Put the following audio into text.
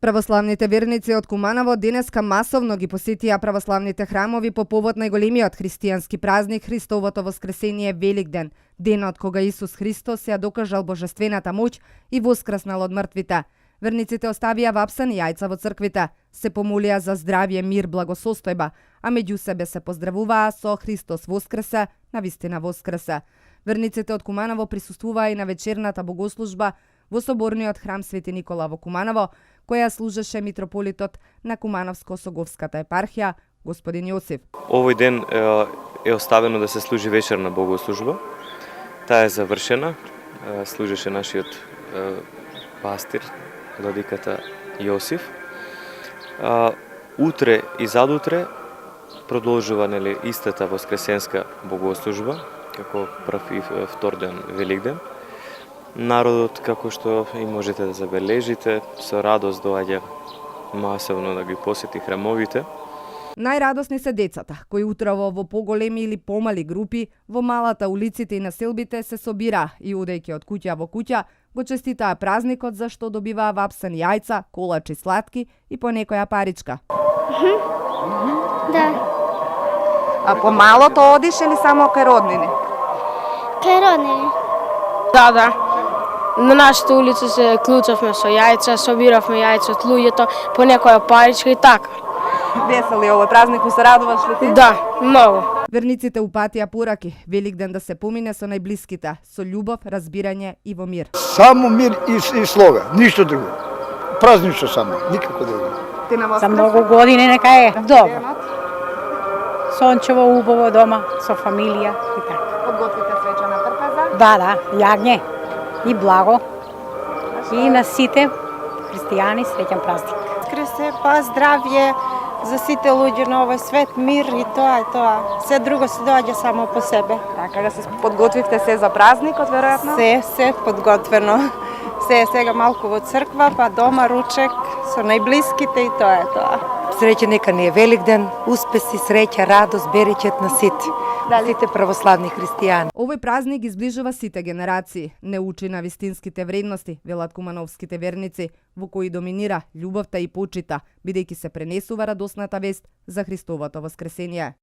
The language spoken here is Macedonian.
Православните верници од Куманово денеска масовно ги посетија православните храмови по повод најголемиот христијански празник Христовото воскресение Великден, денот кога Исус Христос ја докажал божествената моќ и воскреснал од мртвите. Верниците оставија вапсани јајца во црквите, се помолија за здравје, мир, благосостојба, а меѓу себе се поздравуваа со Христос воскресе, навистина воскресе. Верниците од Куманово присуствуваа и на вечерната богослужба во соборниот храм Свети Никола во Куманово, која служеше митрополитот на Кумановско-Соговската епархија, господин Јосиф. Овој ден е оставено да се служи вечерна богослужба. Таа е завршена. Служеше нашиот пастир, владиката Јосиф. Утре и задутре продолжува истата воскресенска богослужба, како прв и втор ден Великден. Народот, како што и можете да забележите, со радост доаѓа масовно да ги посети храмовите. Најрадосни се децата, кои утрово во поголеми или помали групи во малата улиците и населбите се собира и одејќи од куќа во куќа, го честитаа празникот за што добиваа вапсани јајца, колачи сладки и по некоја паричка. Да. А по малото одиш или само кај роднини? Кај роднини. Да. На нашата улица се клучавме со јајца, собиравме јајца од луѓето, по некоја паричка и така. Весел е овој празник, се радуваш ли ти? Да, многу. Верниците упатија пораки, Великден да се помине со најблиските, со љубов, разбирање и во мир. Само мир и слога, ништо друго. Празнично само, никако друго. Ти на За многу години нека е добро. Сончево, убаво дома, со фамилија и така. Подготвите свечена трпеза? Да, јагње и благо. И на сите христијани среќен празник. Воскресе, па здравје за сите луѓе на овој свет, мир и тоа е тоа. Се друго се доаѓа само по себе. Така да се подготвивте се за празникот, веројатно? Се подготвено. Се е сега малку во црква, па дома ручек со најблиските и тоа е тоа. Среќа нека ни е Великден, успеси, среќа, радост, беречет на сите. Сите православни христијани. Овој празник ги зближува сите генерации, не учи на вистинските вредности, велат кумановските верници, во кои доминира љубовта и почита, бидејќи се пренесува радосната вест за Христовото воскресение.